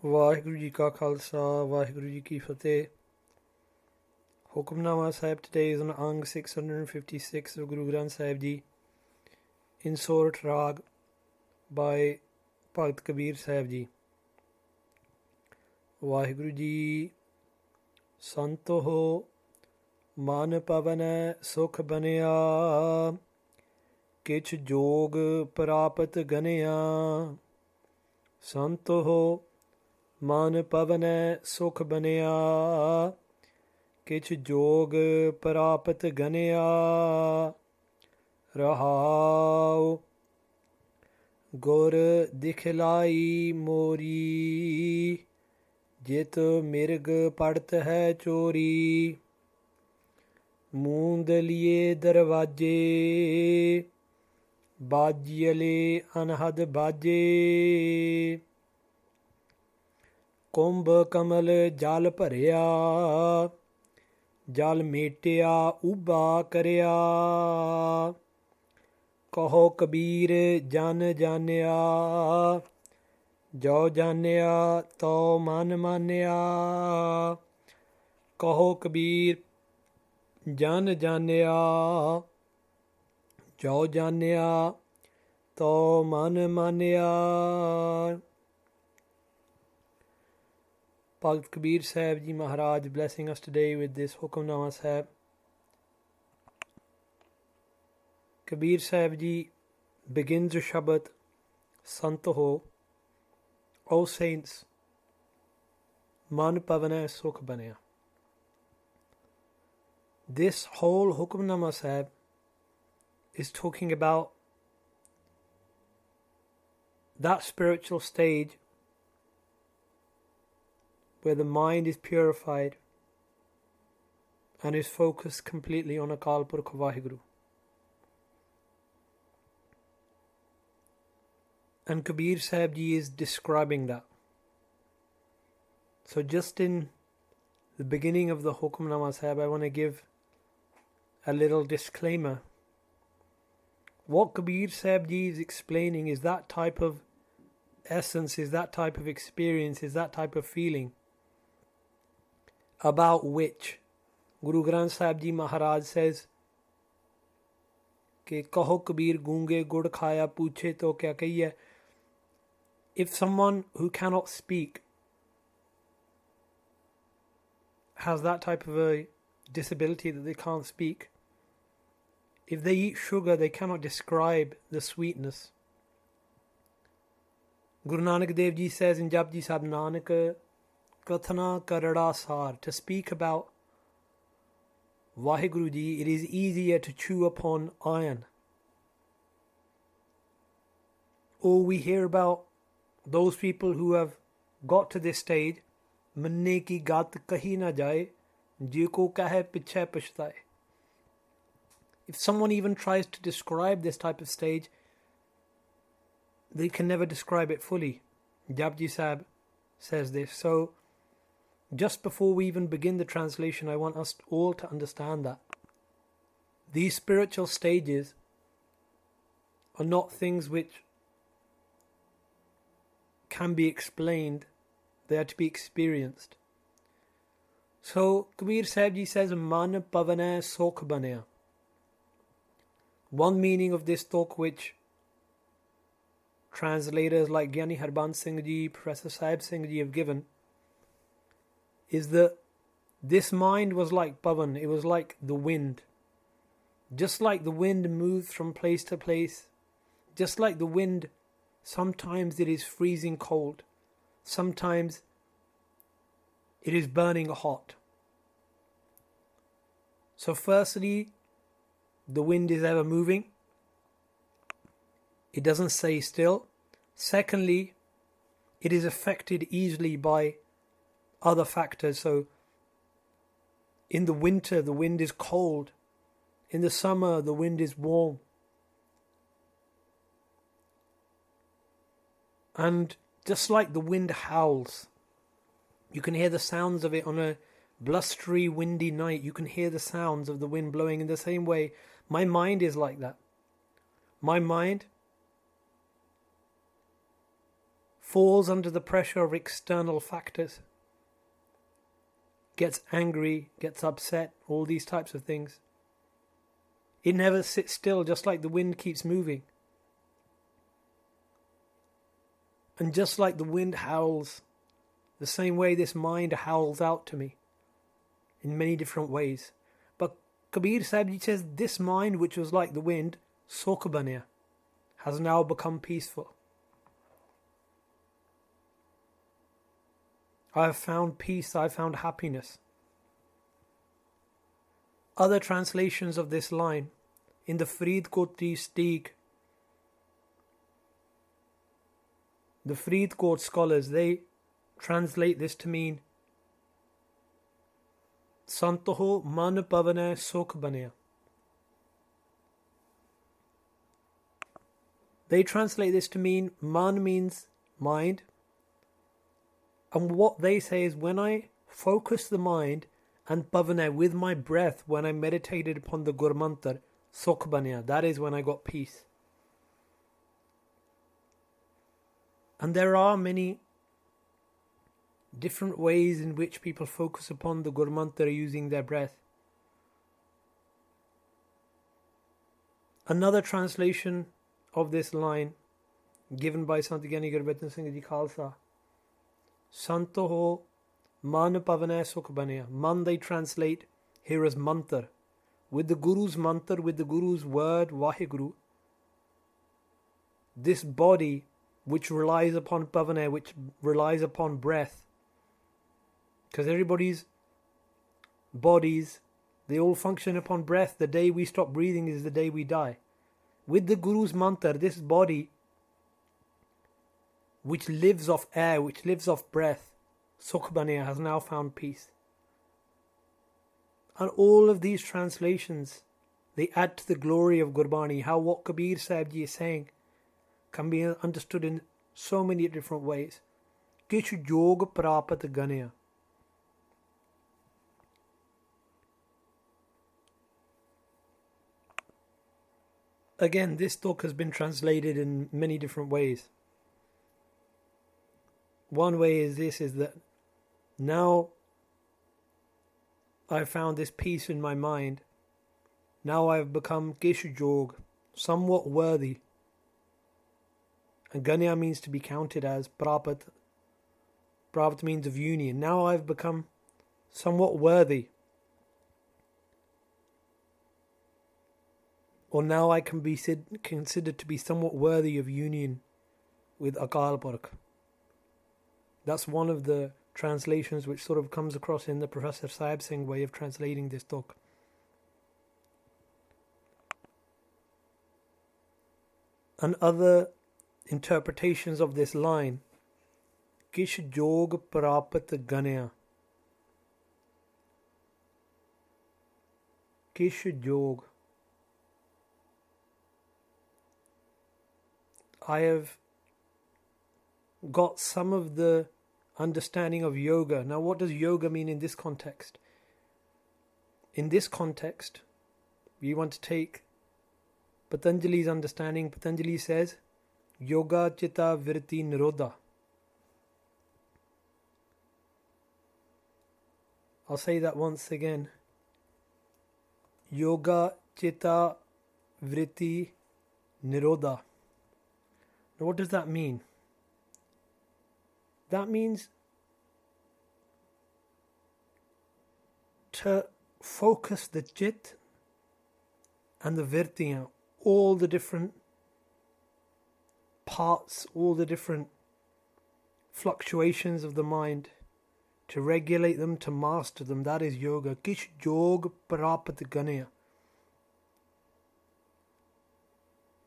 ਵਾਹਿਗੁਰੂ ਜੀ ਕਾ ਖਾਲਸਾ ਵਾਹਿਗੁਰੂ ਜੀ ਕੀ ਫਤਿਹ Hukamnama Sahib today is on Ang 656 of Guru Granth Sahib Ji in Sorat RAAG by Bhagat Kabeer Sahib Ji Waheguru ji ਸੰਤੋ ਮਨ ਪਵਨੈ ਸੁਖ ਬਨਿਆ ਕਿਛ ਜੋਗ ਪ੍ਰਾਪਤ ਗਨਿਆ ਸੰਤੋ ਮਨ ਪਵਨੈ ਸੁਖ ਬਨਿਆ ਕਿਛ ਜੋਗ ਪ੍ਰਾਪਤ ਗਨਿਆ ਰਹਾਉ ਗੁਰ ਦਿਖਲਾਈ ਮੋਰੀ ਜਿਤ ਮਿਰਗ ਪੜਤ ਹੈ ਚੋਰੀ ਮੂੰਦ ਲਿਏ ਦਰਵਾਜੇ ਬਾਜੀਲੇ ਅਨਹਦ ਬਾਜੇ ਕੁੰਭ ਕਮਲ ਜਲ ਭਰਿਆ ਜਲ ਮੇਟਿਆ ਉਭਾ ਕਰਿਆ ਕਹੋ ਕਬੀਰ ਜਨ ਜਾਣਿਆ ਜੋ ਜਾਣਿਆ ਤੋ ਮਨ ਮਾਨਿਆ ਕਹੋ ਕਬੀਰ ਜਨ ਜਾਣਿਆ ਜੋ ਜਾਣਿਆ ਤੋ ਮਨ ਮਾਨਿਆ Bhagat Kabeer Sahib Ji Maharaj blessing us today with this Hukamnama Sahib. Kabeer Sahib Ji begins the Shabad Santo O saints, Man Pavana Sukh Banaya. This whole Hukamnama Sahib is talking about that spiritual stage where the mind is purified and is focused completely on Akal Purkh Vaheguru. And Kabeer Sahib Ji is describing that. So just in the beginning of the Hukamnama Sahib, I want to give a little disclaimer. What Kabeer Sahib Ji is explaining is that type of essence, is that type of experience, is that type of feeling about which Guru Granth Sahib Ji Maharaj says कि कहो कबीर गूंगे गुड़ खाया पूछे तो क्या कहिए. If someone who cannot speak has that type of a disability that they can't speak, if they eat sugar they cannot describe the sweetness. Guru Nanak Dev Ji says in Japji Sahib Nanak Kathana Karada Sar, to speak about Vaheguru Ji, it is easier to chew upon iron. Or we hear about those people who have got to this stage, manne ki gat kahi na jaye, je ko kahe pichhe pachtaye. If someone even tries to describe this type of stage, they can never describe it fully. Japji Sahib says this. So, just before we even begin the translation, I want us all to understand that these spiritual stages are not things which can be explained, they are to be experienced. So, Kabeer Sahib Ji says, Man pavana sokh banaya. One meaning of this talk which translators like Gyani Harbans Singh Ji, Professor Sahib Singh Ji have given is that this mind was like pavan, it was like the wind. Just like the wind moves from place to place, just like the wind, sometimes it is freezing cold, sometimes it is burning hot. So firstly, the wind is ever moving. It doesn't stay still. Secondly, it is affected easily by other factors. So in the winter the wind is cold, in the summer the wind is warm, and just like the wind howls, you can hear the sounds of it on a blustery windy night. You can hear the sounds of the wind blowing. In the same way, my mind is like that. My mind falls under the pressure of external factors, gets angry, gets upset, all these types of things. It never sits still, just like the wind keeps moving. And just like the wind howls, the same way this mind howls out to me in many different ways. But Kabeer Sahib Ji says, this mind which was like the wind, sukh baniya, has now become peaceful. I have found peace, I have found happiness. Other translations of this line in the Faridkoti Steeg, the Faridkot scholars, they translate this to mean Santoho man pavane sukh baniya. They translate this to mean man means mind. And what they say is, when I focus the mind and pavane with my breath, when I meditated upon the Gurmantar, sukh baniya, that is when I got peace. And there are many different ways in which people focus upon the Gurmantar using their breath. Another translation of this line given by Sant Gyani Gurbatan Singh Ji Khalsa, Santoho man pavane sukh baniya. Man they translate here as mantar. With the Guru's mantar, with the Guru's word, Vaheguru, this body which relies upon pavane, which relies upon breath, because everybody's bodies, they all function upon breath. The day we stop breathing is the day we die. With the Guru's mantar, this body which lives off air, which lives off breath, sukh baniya, has now found peace. And all of these translations, they add to the glory of Gurbani. How what Kabeer Sahib Ji is saying can be understood in so many different ways. Kish yog prapat ganaya. Again, this talk has been translated in many different ways. One way is this, is that now I've found this peace in my mind. Now I've become Kish Jog, somewhat worthy. And Ganya means to be counted as, Prapat. Prapat means of union. Now I've become somewhat worthy. Or now I can be considered to be somewhat worthy of union with Akal Purkh. That's one of the translations which sort of comes across in the Professor Sahib Singh way of translating this talk. And other interpretations of this line, Kish Jog Prapat Ganaya. Kish Jog. I have got some of the understanding of yoga. Now, what does yoga mean in this context? In this context, we want to take Patanjali's understanding. Patanjali says, Yoga Chitta Vritti Nirodha. I'll say that once again. Yoga Chitta Vritti Nirodha. Now, what does that mean? That means to focus the chit and the virtiyan, all the different parts, all the different fluctuations of the mind, to regulate them, to master them. That is yoga. Kish Jog Prapat Ganaya.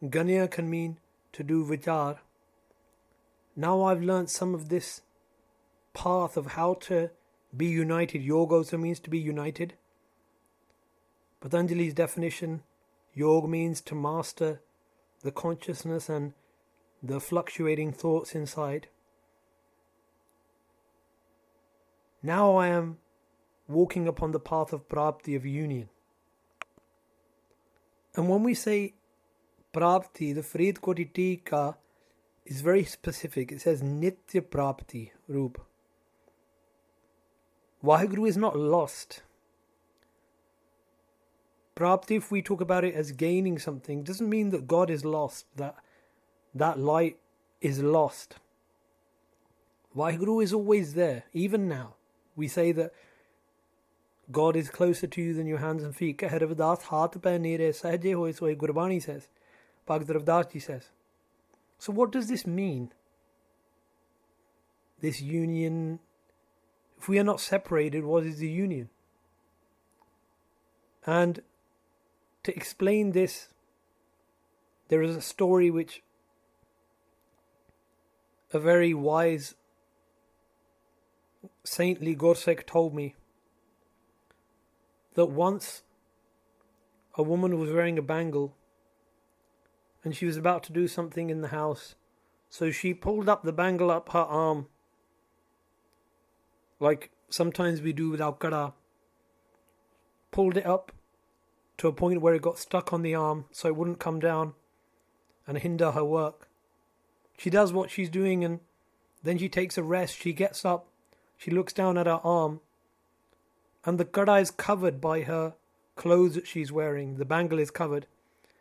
Ganaya can mean to do vichar. Now I've learnt some of this path of how to be united. Yoga also means to be united. Patanjali's definition, yoga means to master the consciousness and the fluctuating thoughts inside. Now I am walking upon the path of prapti, of union. And when we say prapti, the Faridkoti Tika is very specific. It says Nitya Prapti Roop. Vaheguru is not lost. Prapti, if we talk about it as gaining something, doesn't mean that God is lost, that light is lost. Vaheguru is always there, even now. We say that God is closer to you than your hands and feet. Keh Ravdas haath pe nere sahaje hoye soye Gurbani says. Bhagt Ravdas ji says. So what does this mean? This union, if we are not separated, what is the union? And to explain this, there is a story which a very wise, saintly Gorsek told me, that once a woman was wearing a bangle and she was about to do something in the house, so she pulled up the bangle up her arm, like sometimes we do with our kada, pulled it up to a point where it got stuck on the arm so it wouldn't come down and hinder her work. She does what she's doing and then she takes a rest. She gets up, she looks down at her arm, and the kada is covered by her clothes that she's wearing. The bangle is covered.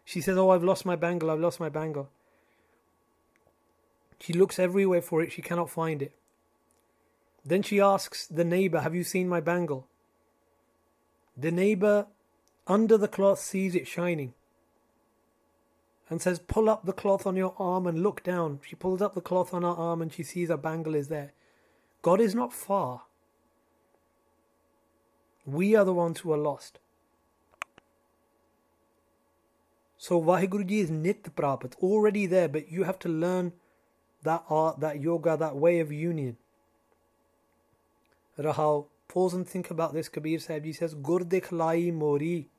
She says, "Oh, I've lost my bangle, I've lost my bangle." She looks everywhere for it, she cannot find it. Then she asks the neighbor, "Have you seen my bangle?" The neighbor, under the cloth, sees it shining and says, "Pull up the cloth on your arm and look down." She pulls up the cloth on her arm and she sees her bangle is there. God is not far. We are the ones who are lost. So Vaheguru Ji is Nit Prapat, already there, but you have to learn that art, that yoga, that way of union. Rahao, pause and think about this. Kabeer Sahib Ji says, Gur dekhlai mori.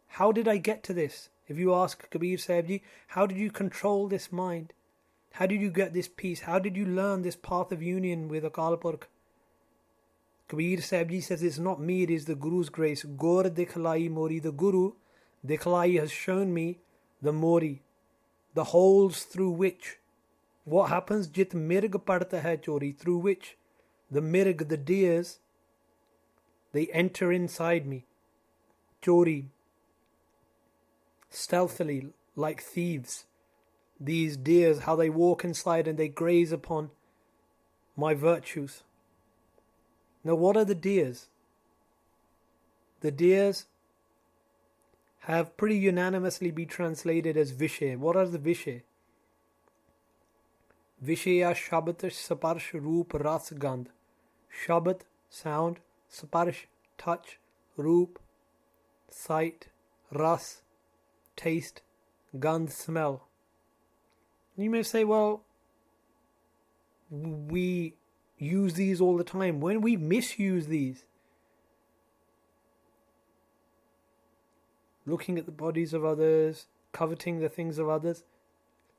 How did I get to this? If you ask Kabeer Sahib Ji, how did you control this mind? How did you get this peace? How did you learn this path of union with Akal Purkh? Kabeer Sahib Ji says, it's not me, it is the Guru's grace. Gur dekhlai mori. The Guru, dekhlai, has shown me the mori, the holes through which, what happens? Jit mirg padta hai chori, through which the mirg, the deers, they enter inside me. Chori, stealthily, like thieves. These deers, how they walk inside and they graze upon my virtues. Now, what are the deers? The deers have pretty unanimously been translated as Vishay. What are the Vishay? Vishaya Shabat Saparsh Roop Ras Gandh. Shabat, sound, Saparsh, touch, Roop, sight, Ras, taste, Gandh, smell. You may say, well, we use these all the time. When we misuse these, looking at the bodies of others, coveting the things of others,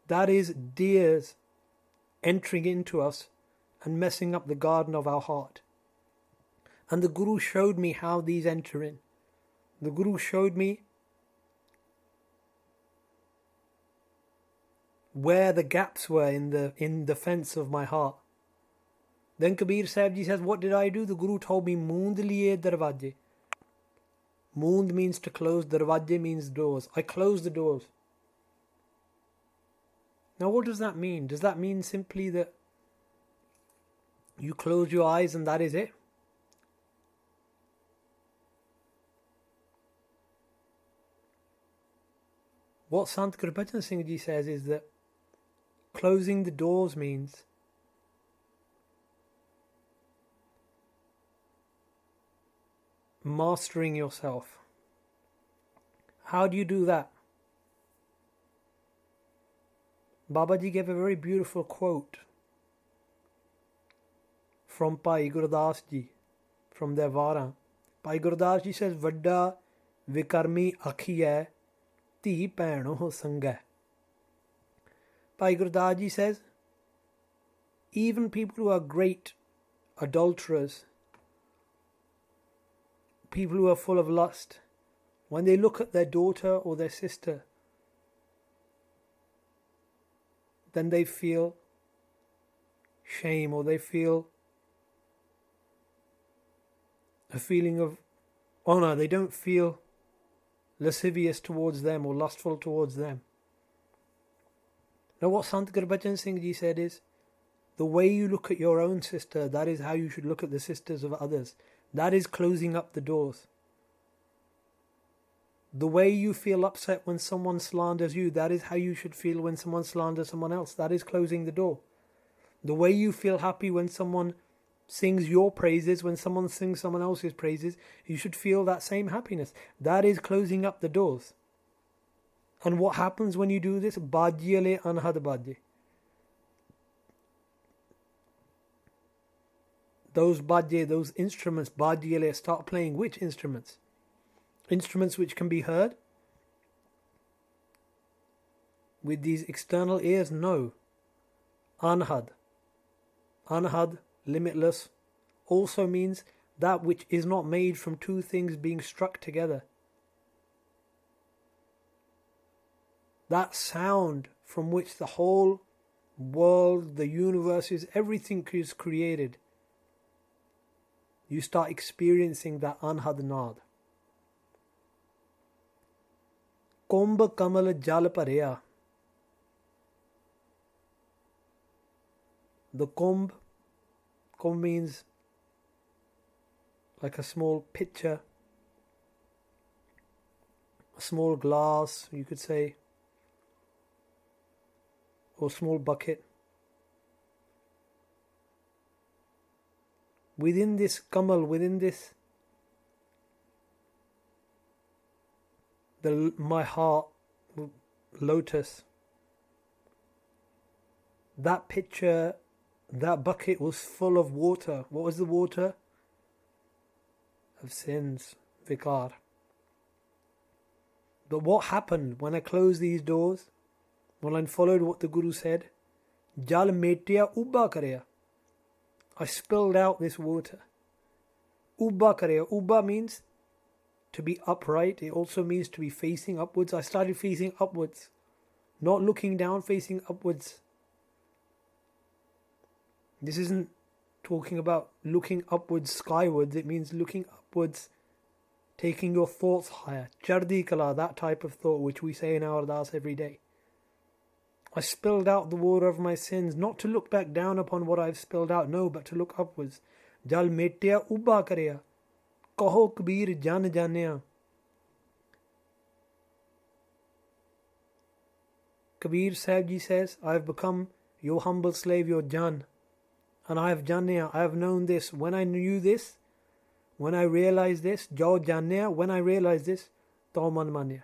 that is deers entering into us and messing up the garden of our heart. And the Guru showed me how these enter in. The Guru showed me where the gaps were in the fence of my heart. Then Kabeer Sahib Ji says, what did I do? The Guru told me, Moond liye darwaje. Moond means to close, darwaje means doors. I closed the doors. Now what does that mean? Does that mean simply that you close your eyes and that is it? What Sant Gurbachan Singh Ji says is that closing the doors means mastering yourself. How do you do that? Babaji gave a very beautiful quote from Bhai Gurdas Ji, from their Vara. Bhai Gurdas Ji says, Vadda vikarmi akhiye ti paino sangha. Bhai Gurdas Ji says, even people who are great adulterers, people who are full of lust, when they look at their daughter or their sister, then they feel shame, or they feel a feeling of honor. They don't feel lascivious towards them or lustful towards them. Now what Sant Gurbachan Singh Ji said is, the way you look at your own sister, that is how you should look at the sisters of others. That is closing up the doors. The way you feel upset when someone slanders you, that is how you should feel when someone slanders someone else. That is closing the door. The way you feel happy when someone sings your praises, when someone sings someone else's praises, you should feel that same happiness. That is closing up the doors. And what happens when you do this? Bajyale anhad bajye. Those bajye, those instruments, bajyale, start playing. Which instruments? Instruments which can be heard with these external ears? No. Anhad. Anhad, limitless, also means that which is not made from two things being struck together. That sound from which the whole world, the universe, everything is created. You start experiencing that anhad naad. Kumbh kamal jal bharya. The kumbh means like a small pitcher, a small glass, you could say, or small bucket. Within this kamal, within this, my heart, lotus, that pitcher, that bucket was full of water. What was the water? Of sins, vikar. But what happened when I closed these doors? When I followed what the Guru said? Jal metya ubba karya. I spilled out this water. Ubba karya. Ubba means to be upright. It also means to be facing upwards. I started facing upwards. Not looking down, facing upwards. This isn't talking about looking upwards, skywards. It means looking upwards, taking your thoughts higher. Chardi kala, that type of thought which we say in our ardas every day. I spilled out the water of my sins, not to look back down upon what I've spilled out, no, but to look upwards. Jal metya ubba karya. Kaho Kabeer jan janaya. Kabeer Sahib Ji says, I have become your humble slave, your Jan. And I have janaya, I have known this. When I knew this, when I realized this, jo janaya, when I realized this, to man manya.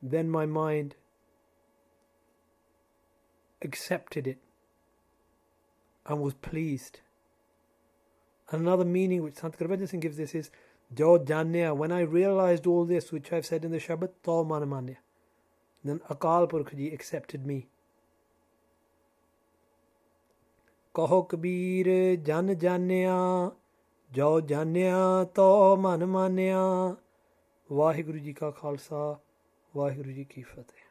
Then my mind accepted it and was pleased. Another meaning which Sant Gurbachan Singh gives this is, jo janaya, when I realized all this which I've said in the Shabad, to man manya. Then Akal Purkh Ji accepted me. Kaho Kabeer jan janaya, jo janaya to man manya. Vaheguru Ji ka Khalsa, Vaheguru Ji ki Fateh.